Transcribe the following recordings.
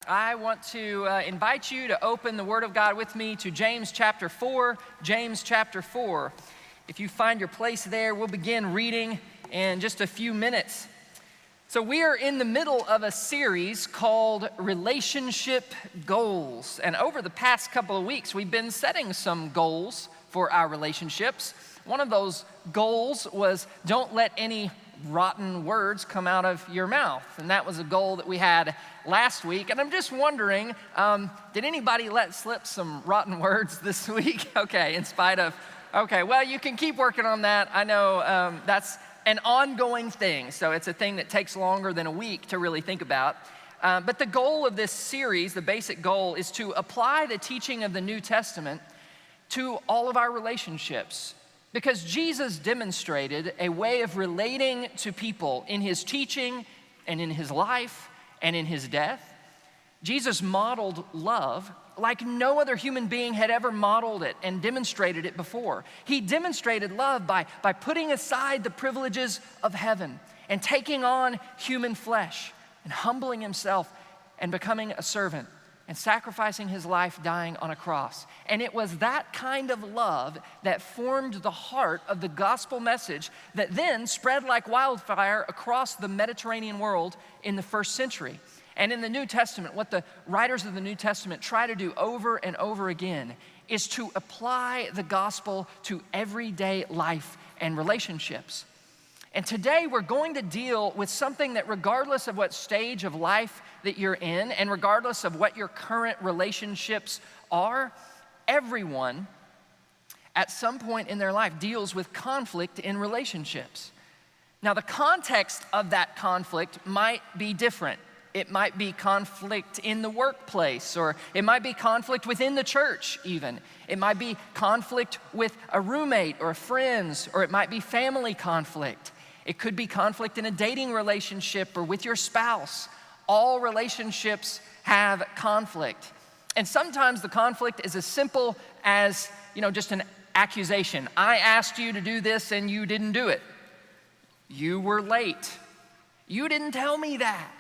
I want to invite you to open the Word of God with me to James chapter 4. James chapter 4. If you find your place there, we'll begin reading in just a few minutes. So we are in the middle of a series called Relationship Goals. And over the past couple of weeks, we've been setting some goals for our relationships. One of those goals was don't let any rotten words come out of your mouth. And that was a goal that we had last week. And I'm just wondering, did anybody let slip some rotten words this week? Okay, in spite of, okay, well, you can keep working on that. I know that's an ongoing thing. So it's a thing that takes longer than a week to really think about. But the goal of this series, the basic goal, is to apply the teaching of the New Testament to all of our relationships. Because Jesus demonstrated a way of relating to people in his teaching and in his life and in his death. Jesus modeled love like no other human being had ever modeled it and demonstrated it before. He demonstrated love by putting aside the privileges of heaven and taking on human flesh and humbling himself and becoming a servant and sacrificing his life, dying on a cross. And it was that kind of love that formed the heart of the gospel message that then spread like wildfire across the Mediterranean world in the first century. And in the New Testament, what the writers of the New Testament try to do over and over again is to apply the gospel to everyday life and relationships. And today we're going to deal with something that regardless of what stage of life that you're in and regardless of what your current relationships are, everyone at some point in their life deals with conflict in relationships. Now, the context of that conflict might be different. It might be conflict in the workplace, or it might be conflict within the church even. It might be conflict with a roommate or friends, or it might be family conflict. It could be conflict in a dating relationship or with your spouse. All relationships have conflict. And sometimes the conflict is as simple as, just an accusation. I asked you to do this and you didn't do it. You were late. You didn't tell me that.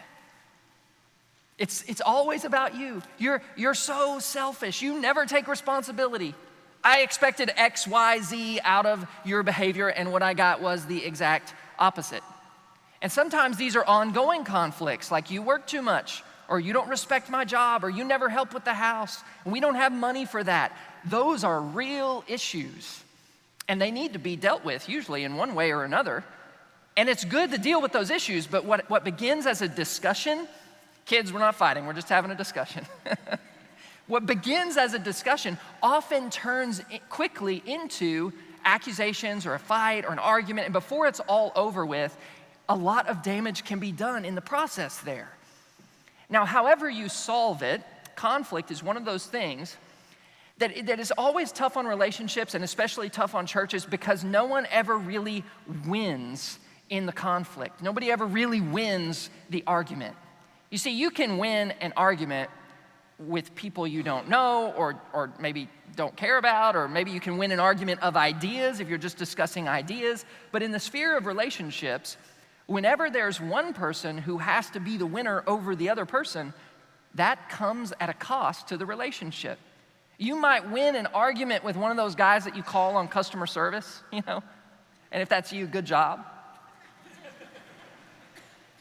It's always about you. You're so selfish. You never take responsibility. I expected X, Y, Z out of your behavior, and what I got was the exact opposite. And sometimes these are ongoing conflicts, like you work too much, or you don't respect my job, or you never help with the house, and we don't have money for that. Those are real issues, and they need to be dealt with, usually in one way or another. And it's good to deal with those issues, but what begins as a discussion, kids, we're not fighting, we're just having a discussion. What begins as a discussion often turns quickly into accusations or a fight or an argument, and before it's all over with, a lot of damage can be done in the process there. Now, however you solve it, conflict is one of those things that is always tough on relationships and especially tough on churches because no one ever really wins in the conflict. Nobody ever really wins the argument. You see, you can win an argument with people you don't know or maybe don't care about, or maybe you can win an argument of ideas if you're just discussing ideas. But in the sphere of relationships, whenever there's one person who has to be the winner over the other person, that comes at a cost to the relationship. You might win an argument with one of those guys that you call on customer service, and if that's you, good job.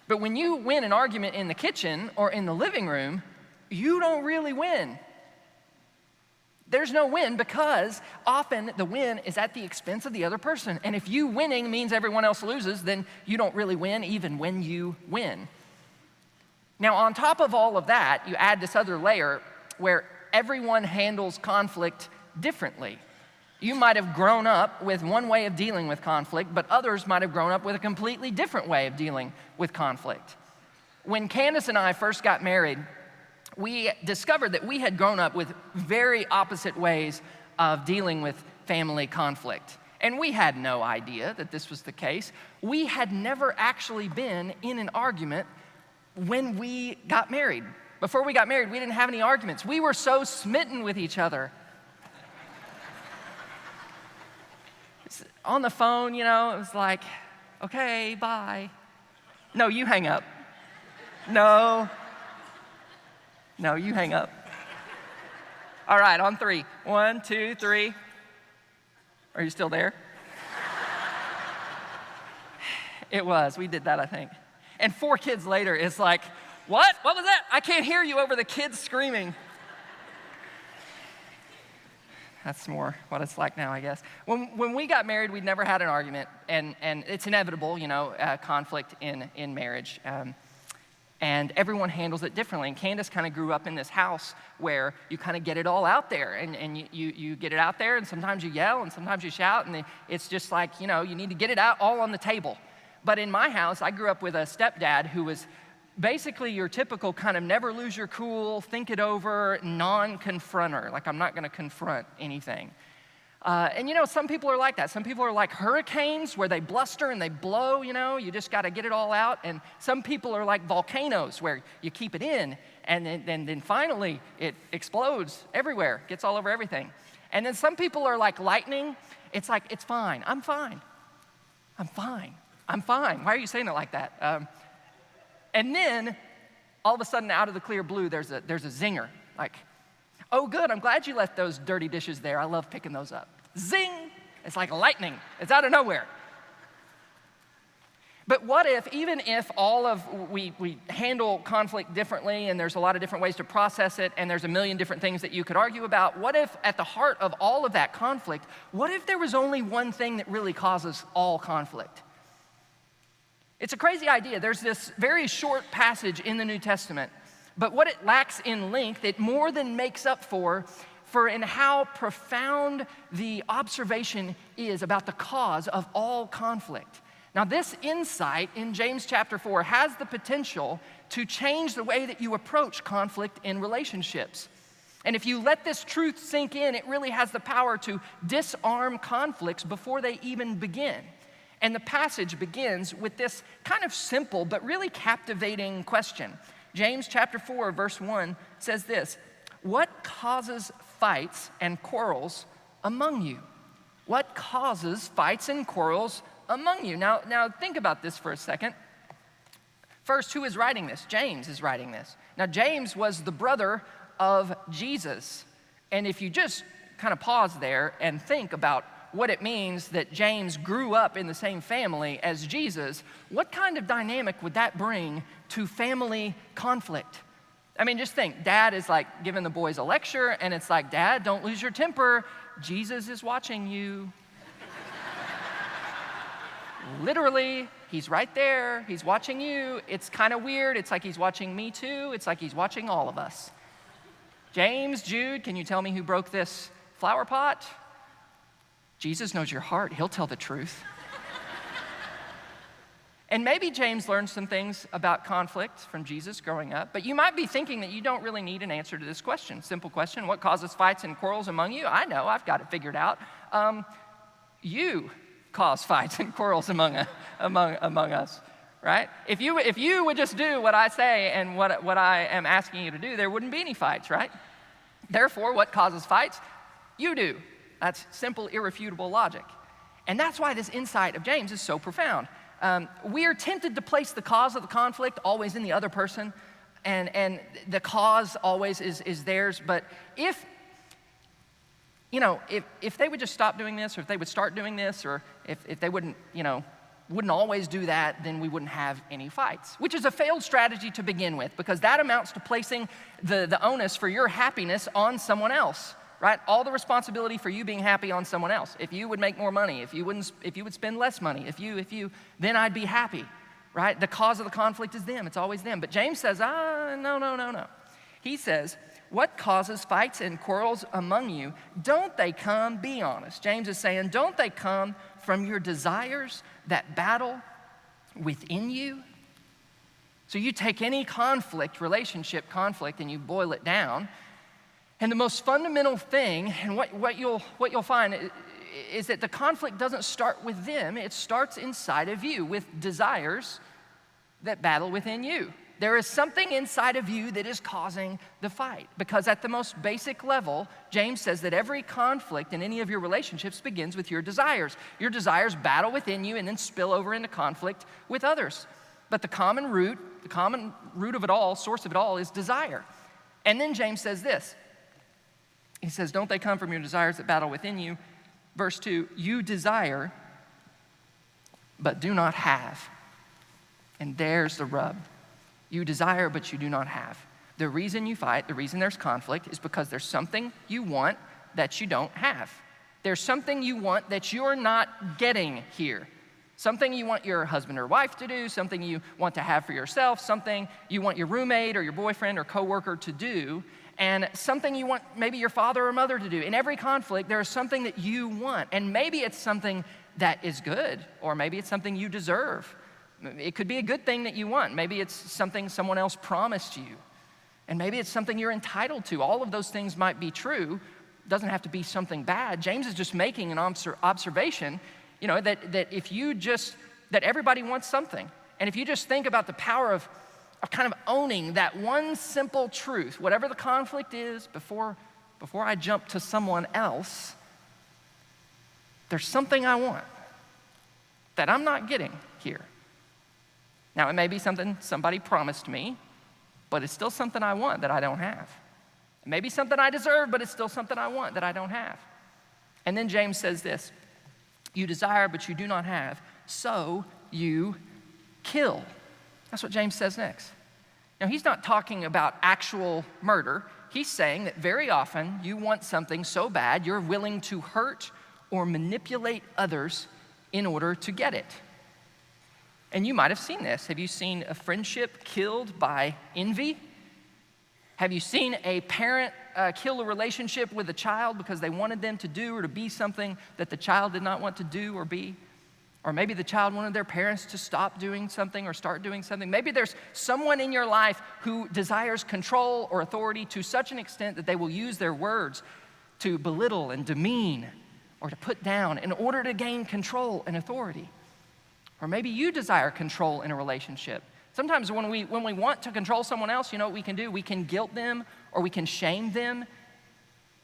But when you win an argument in the kitchen or in the living room, you don't really win. There's no win because often the win is at the expense of the other person. And if you winning means everyone else loses, then you don't really win even when you win. Now, on top of all of that, you add this other layer where everyone handles conflict differently. You might have grown up with one way of dealing with conflict, but others might have grown up with a completely different way of dealing with conflict. When Candace and I first got married, we discovered that we had grown up with very opposite ways of dealing with family conflict. And we had no idea that this was the case. We had never actually been in an argument when we got married. Before we got married, we didn't have any arguments. We were so smitten with each other. On the phone, it was like, okay, bye. No, you hang up. No. No, you hang up. All right, on 3. 1, 2, 3. Are you still there? It was. We did that, I think. And 4 kids later, it's like, what? What was that? I can't hear you over the kids screaming. That's more what it's like now, I guess. When we got married, we'd never had an argument, and it's inevitable, conflict in marriage. And everyone handles it differently. And Candace kind of grew up in this house where you kind of get it all out there, and you get it out there, and sometimes you yell, and sometimes you shout, and it's just like, you need to get it out all on the table. But in my house, I grew up with a stepdad who was basically your typical kind of never lose your cool, think it over, non-confronter. Like, I'm not going to confront anything. And some people are like that. Some people are like hurricanes where they bluster and they blow, you just got to get it all out. And some people are like volcanoes where you keep it in and then finally it explodes everywhere, gets all over everything. And then some people are like lightning. It's like, it's fine. I'm fine. I'm fine. I'm fine. Why are you saying it like that? And then all of a sudden out of the clear blue, there's a zinger. Like, oh, good, I'm glad you left those dirty dishes there. I love picking those up. Zing! It's like lightning. It's out of nowhere. But what if, even if we handle conflict differently, and there's a lot of different ways to process it, and there's a million different things that you could argue about, what if at the heart of all of that conflict, what if there was only one thing that really causes all conflict? It's a crazy idea. There's this very short passage in the New Testament, but what it lacks in length, it more than makes up for in how profound the observation is about the cause of all conflict. Now, this insight in James chapter 4 has the potential to change the way that you approach conflict in relationships. And if you let this truth sink in, it really has the power to disarm conflicts before they even begin. And the passage begins with this kind of simple but really captivating question. James chapter 4, verse 1 says this: what causes fights and quarrels among you? What causes fights and quarrels among you? Now think about this for a second. First, who is writing this? James is writing this. Now, James was the brother of Jesus. And if you just kind of pause there and think about what it means that James grew up in the same family as Jesus, what kind of dynamic would that bring to family conflict? I mean, just think, dad is like giving the boys a lecture, and it's like, Dad, don't lose your temper. Jesus is watching you. Literally, he's right there. He's watching you. It's kind of weird. It's like he's watching me too. It's like he's watching all of us. James, Jude, can you tell me who broke this flower pot? Jesus knows your heart. He'll tell the truth. And maybe James learned some things about conflict from Jesus growing up, but you might be thinking that you don't really need an answer to this question. Simple question: what causes fights and quarrels among you? I know, I've got it figured out. You cause fights and quarrels among us, right? If you would just do what I say and what I am asking you to do, there wouldn't be any fights, right? Therefore, what causes fights? You do. That's simple, irrefutable logic. And that's why this insight of James is so profound. We are tempted to place the cause of the conflict always in the other person, and the cause always is theirs. But if they would just stop doing this, or if they would start doing this, or if they wouldn't always do that, then we wouldn't have any fights, which is a failed strategy to begin with, because that amounts to placing the onus for your happiness on someone else. Right? All the responsibility for you being happy on someone else. If you would make more money, if you would spend less money, then I'd be happy, right? The cause of the conflict is them. It's always them. But James says, no. He says, what causes fights and quarrels among you? Don't they come, be honest. James is saying, don't they come from your desires that battle within you? So you take any conflict, relationship conflict, and you boil it down. And the most fundamental thing, and what you'll find is that the conflict doesn't start with them. It starts inside of you with desires that battle within you. There is something inside of you that is causing the fight, because at the most basic level, James says that every conflict in any of your relationships begins with your desires. Your desires battle within you and then spill over into conflict with others. But the common root of it all, source of it all, is desire. And then James says this. He says, don't they come from your desires that battle within you? Verse 2, you desire, but do not have. And there's the rub. You desire, but you do not have. The reason you fight, the reason there's conflict is because there's something you want that you don't have. There's something you want that you're not getting here. Something you want your husband or wife to do, something you want to have for yourself, something you want your roommate or your boyfriend or coworker to do, and something you want maybe your father or mother to do. In every conflict, there is something that you want, and maybe it's something that is good, or maybe it's something you deserve. It could be a good thing that you want. Maybe it's something someone else promised you, and maybe it's something you're entitled to. All of those things might be true. It doesn't have to be something bad. James is just making an observation, that everybody wants something. And if you just think about the power of kind of owning that one simple truth, whatever the conflict is, before I jump to someone else, there's something I want that I'm not getting here. Now, it may be something somebody promised me, but it's still something I want that I don't have. It may be something I deserve, but it's still something I want that I don't have. And then James says this, you desire, but you do not have, so you kill. That's what James says next. Now, he's not talking about actual murder. He's saying that very often you want something so bad you're willing to hurt or manipulate others in order to get it. And you might have seen this. Have you seen a friendship killed by envy? Have you seen a parent kill a relationship with a child because they wanted them to do or to be something that the child did not want to do or be? Or maybe the child wanted their parents to stop doing something or start doing something. Maybe there's someone in your life who desires control or authority to such an extent that they will use their words to belittle and demean or to put down in order to gain control and authority. Or maybe you desire control in a relationship. Sometimes when we want to control someone else, you know what we can do? We can guilt them or we can shame them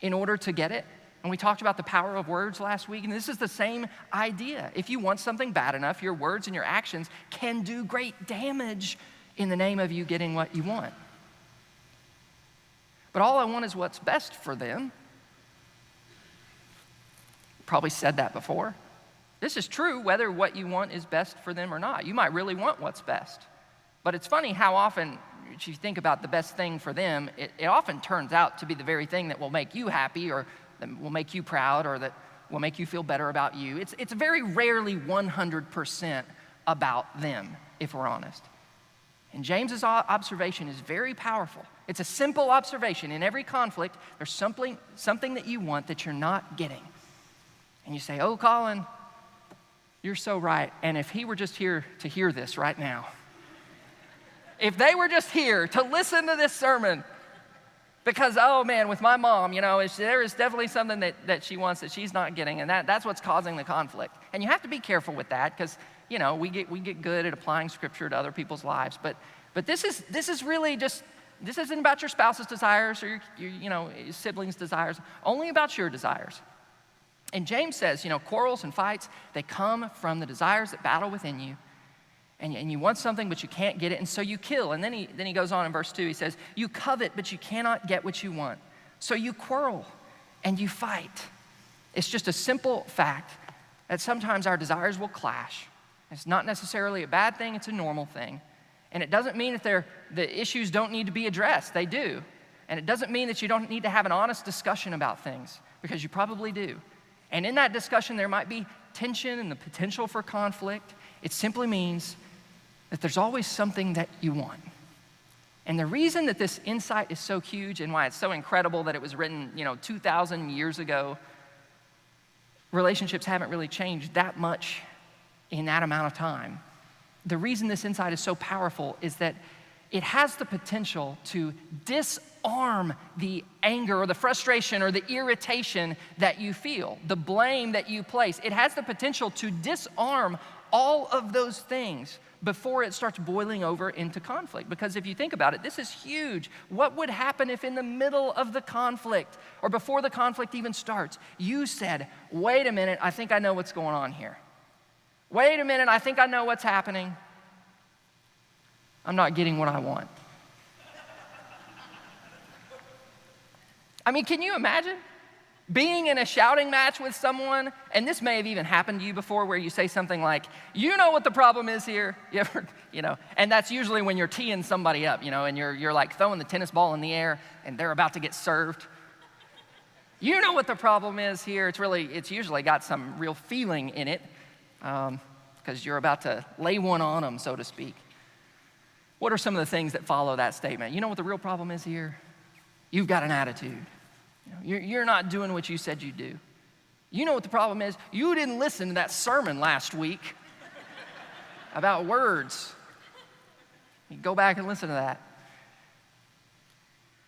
in order to get it. And we talked about the power of words last week, and this is the same idea. If you want something bad enough, your words and your actions can do great damage in the name of you getting what you want. But all I want is what's best for them. Probably said that before. This is true whether what you want is best for them or not. You might really want what's best. But it's funny how often, if you think about the best thing for them, it often turns out to be the very thing that will make you happy or that will make you proud or that will make you feel better about you. It's very rarely 100% about them, if we're honest. And James's observation is very powerful. It's a simple observation. In every conflict, there's something that you want that you're not getting. And you say, oh, Collin, you're so right. And if he were just here to hear this right now, if they were just here to listen to this sermon, because, oh man, with my mom, there is definitely something that she wants that she's not getting, and that's what's causing the conflict. And you have to be careful with that because, we get good at applying scripture to other people's lives. But this is really just, this isn't about your spouse's desires or your siblings' desires, only about your desires. And James says, quarrels and fights, they come from the desires that battle within you. And you want something, but you can't get it, and so you kill. And then he goes on in verse 2, he says, you covet, but you cannot get what you want. So you quarrel and you fight. It's just a simple fact that sometimes our desires will clash. It's not necessarily a bad thing, it's a normal thing. And it doesn't mean that the issues don't need to be addressed, they do. And it doesn't mean that you don't need to have an honest discussion about things, because you probably do. And in that discussion, there might be tension and the potential for conflict. It simply means that there's always something that you want. And the reason that this insight is so huge and why it's so incredible that it was written, 2,000 years ago, relationships haven't really changed that much in that amount of time. The reason this insight is so powerful is that it has the potential to disarm the anger or the frustration or the irritation that you feel, the blame that you place. It has the potential to disarm all of those things before it starts boiling over into conflict. Because if you think about it, this is huge. What would happen if in the middle of the conflict or before the conflict even starts, you said, wait a minute, I think I know what's going on here. Wait a minute, I think I know what's happening. I'm not getting what I want. I mean, can you imagine being in a shouting match with someone, and this may have even happened to you before, where you say something like, you know what the problem is here? You ever, and that's usually when you're teeing somebody up, and you're like throwing the tennis ball in the air, and they're about to get served. You know what the problem is here. It's usually got some real feeling in it, because you're about to lay one on them, so to speak. What are some of the things that follow that statement? You know what the real problem is here? You've got an attitude. You're not doing what you said you'd do. You know what the problem is? You didn't listen to that sermon last week about words. You go back and listen to that.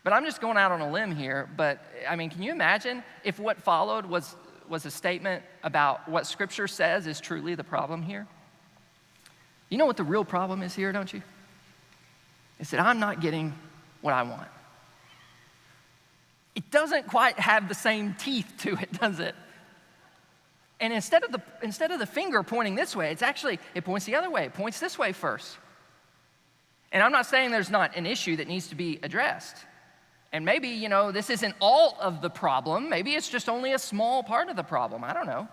But I'm just going out on a limb here, but I mean, can you imagine if what followed was a statement about what Scripture says is truly the problem here? You know what the real problem is here, don't you? It's that I'm not getting what I want. It doesn't quite have the same teeth to it, does it? And instead of the finger pointing this way, it points the other way. It points this way first. And I'm not saying there's not an issue that needs to be addressed. And maybe, this isn't all of the problem. Maybe it's just only a small part of the problem. I don't know.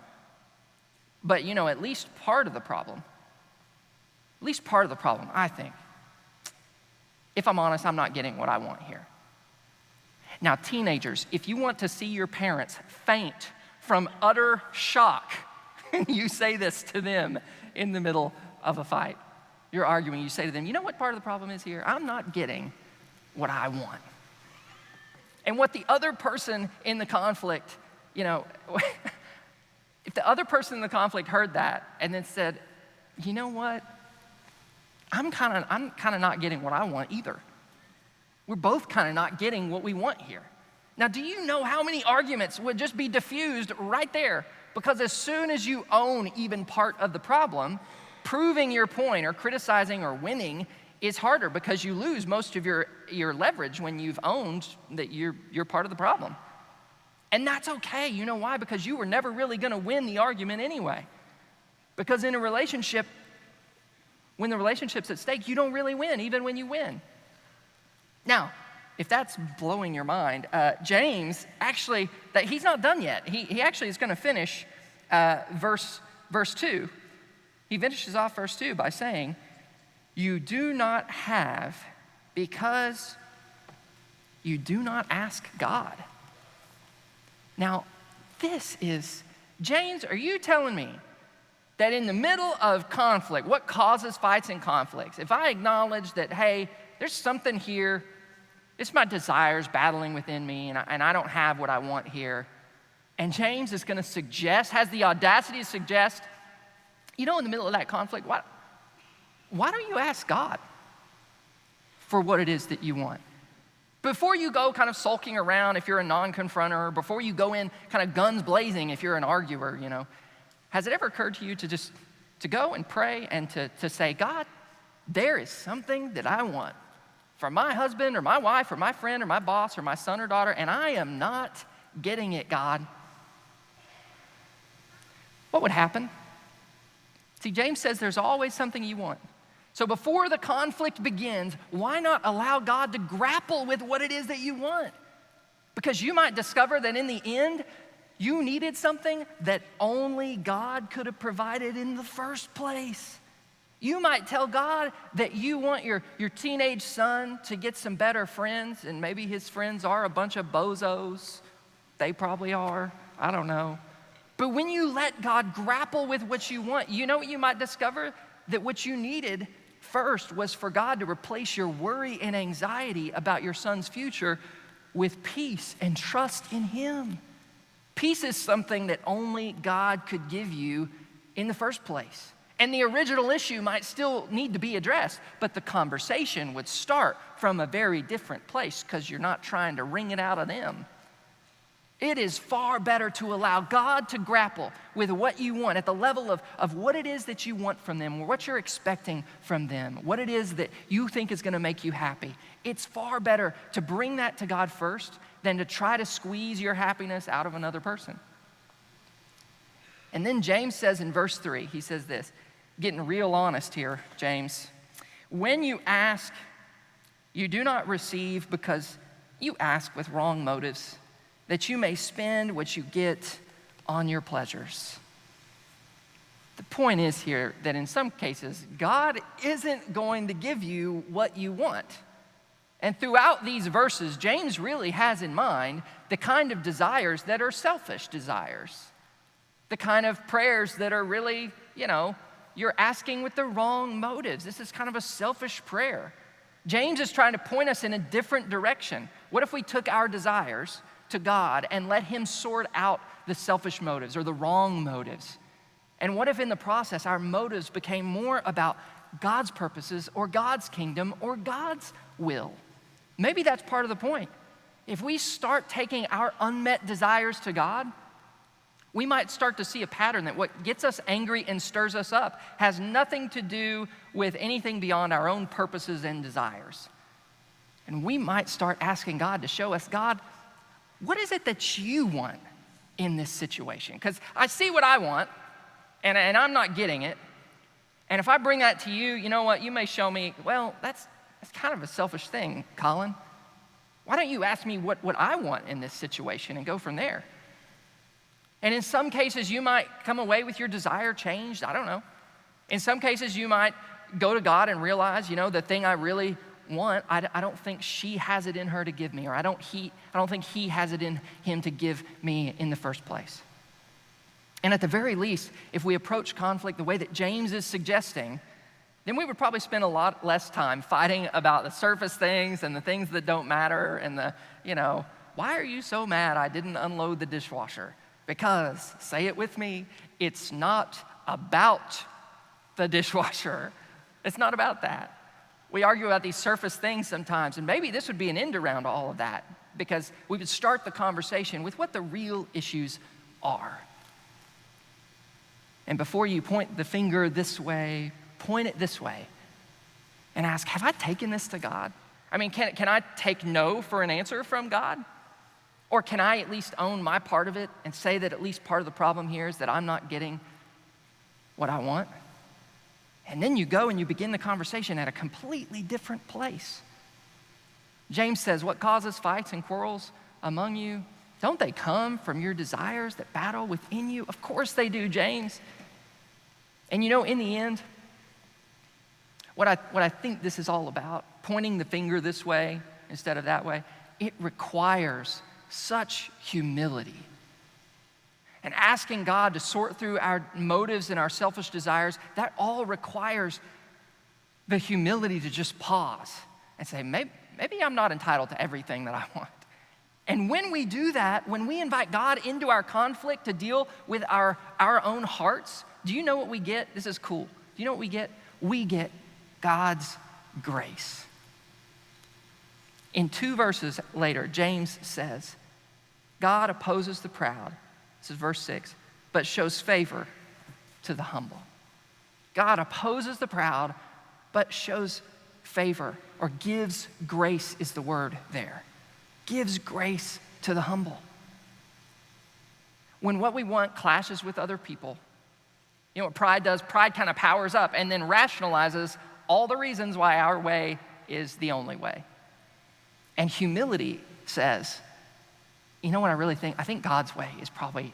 But, at least part of the problem. At least part of the problem, I think. If I'm honest, I'm not getting what I want here. Now, teenagers, if you want to see your parents faint from utter shock, you say this to them in the middle of a fight. You're arguing, you say to them, you know what part of the problem is here? I'm not getting what I want. And what the other person in the conflict, if the other person in the conflict heard that and then said, you know what? I'm kind of not getting what I want either. We're both kind of not getting what we want here. Now, do you know how many arguments would just be diffused right there? Because as soon as you own even part of the problem, proving your point or criticizing or winning is harder, because you lose most of your leverage when you've owned that you're part of the problem. And that's okay. You know why? Because you were never really going to win the argument anyway. Because in a relationship, when the relationship's at stake, you don't really win, even when you win. Now, if that's blowing your mind, James actually, he's not done yet. He actually is going to finish verse 2. He finishes off verse 2 by saying, you do not have because you do not ask God. Now, James, are you telling me that in the middle of conflict, what causes fights and conflicts, if I acknowledge that, hey, there's something here, it's my desires battling within me, and I don't have what I want here. And James is going to has the audacity to suggest, in the middle of that conflict, why don't you ask God for what it is that you want? Before you go kind of sulking around if you're a non-confronter, before you go in kind of guns blazing if you're an arguer, has it ever occurred to you to go and pray and to say, God, there is something that I want for my husband or my wife or my friend or my boss or my son or daughter, and I am not getting it, God. What would happen? See, James says there's always something you want. So before the conflict begins, why not allow God to grapple with what it is that you want? Because you might discover that in the end, you needed something that only God could have provided in the first place. You might tell God that you want your teenage son to get some better friends, and maybe his friends are a bunch of bozos. They probably are. I don't know. But when you let God grapple with what you want, you know what you might discover? That what you needed first was for God to replace your worry and anxiety about your son's future with peace and trust in Him. Peace is something that only God could give you in the first place. And the original issue might still need to be addressed, but the conversation would start from a very different place because you're not trying to wring it out of them. It is far better to allow God to grapple with what you want at the level of what it is that you want from them, or what you're expecting from them, what it is that you think is going to make you happy. It's far better to bring that to God first than to try to squeeze your happiness out of another person. And then James says in verse 3, he says this, getting real honest here, James. When you ask, you do not receive because you ask with wrong motives, that you may spend what you get on your pleasures. The point is here that in some cases, God isn't going to give you what you want. And throughout these verses, James really has in mind the kind of desires that are selfish desires, the kind of prayers that are really, you're asking with the wrong motives. This is kind of a selfish prayer. James is trying to point us in a different direction. What if we took our desires to God and let him sort out the selfish motives or the wrong motives? And what if in the process our motives became more about God's purposes or God's kingdom or God's will? Maybe that's part of the point. If we start taking our unmet desires to God, we might start to see a pattern that what gets us angry and stirs us up has nothing to do with anything beyond our own purposes and desires. And we might start asking God to show us, God, what is it that you want in this situation? Because I see what I want, and I'm not getting it. And if I bring that to you, you know what? You may show me, well, that's kind of a selfish thing, Collin. Why don't you ask me what I want in this situation and go from there? And in some cases, you might come away with your desire changed. I don't know. In some cases, you might go to God and realize, the thing I really want, I don't think she has it in her to give me, or I don't think he has it in him to give me in the first place. And at the very least, if we approach conflict the way that James is suggesting, then we would probably spend a lot less time fighting about the surface things and the things that don't matter and why are you so mad I didn't unload the dishwasher? Because, say it with me, it's not about the dishwasher. It's not about that. We argue about these surface things sometimes, and maybe this would be an end around all of that because we would start the conversation with what the real issues are. And before you point the finger this way, point it this way and ask, have I taken this to God? I mean, can I take no for an answer from God? Or can I at least own my part of it and say that at least part of the problem here is that I'm not getting what I want? And then you go and you begin the conversation at a completely different place. James says, what causes fights and quarrels among you? Don't they come from your desires that battle within you? Of course they do, James. And in the end, what I think this is all about, pointing the finger this way instead of that way, it requires such humility. And asking God to sort through our motives and our selfish desires, that all requires the humility to just pause and say, maybe I'm not entitled to everything that I want. And when we do that, when we invite God into our conflict to deal with our own hearts, do you know what we get? This is cool. Do you know what we get? We get God's grace. In 2 verses later, James says, God opposes the proud, this is verse 6, but shows favor to the humble. God opposes the proud, but shows favor, or gives grace is the word there. Gives grace to the humble. When what we want clashes with other people, what pride does? Pride kind of powers up and then rationalizes all the reasons why our way is the only way. And humility says, you know what I really think? I think God's way is probably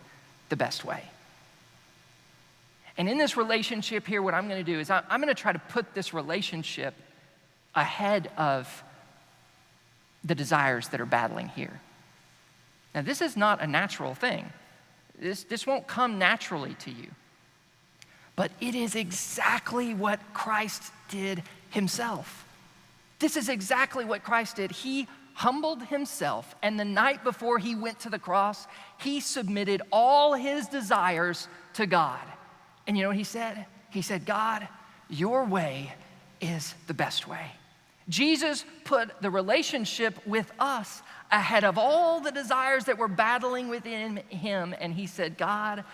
the best way. And in this relationship here, what I'm going to do is I'm going to try to put this relationship ahead of the desires that are battling here. Now, this is not a natural thing. This won't come naturally to you. But it is exactly what Christ did himself. This is exactly what Christ did. He humbled himself, and the night before he went to the cross, he submitted all his desires to God. And you know what he said? He said, God, your way is the best way. Jesus put the relationship with us ahead of all the desires that were battling within him, and he said, God,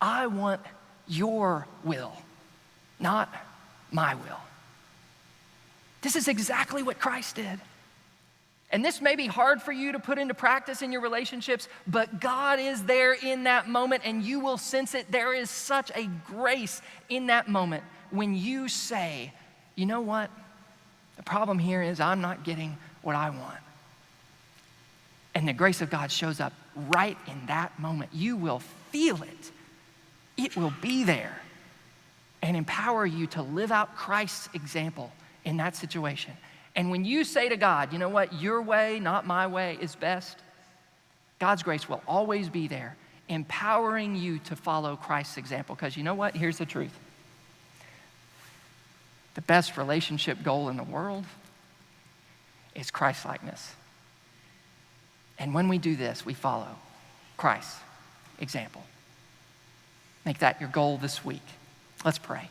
I want your will, not my will. This is exactly what Christ did. And this may be hard for you to put into practice in your relationships, but God is there in that moment and you will sense it. There is such a grace in that moment when you say, you know what? The problem here is I'm not getting what I want. and the grace of God shows up right in that moment, you will feel it. It will be there and empower you to live out Christ's example in that situation. And when you say to God, you know what, your way, not my way, is best, God's grace will always be there, empowering you to follow Christ's example. Because you know what? Here's the truth. The best relationship goal in the world is Christ-likeness. And when we do this, we follow Christ's example. Make that your goal this week. Let's pray.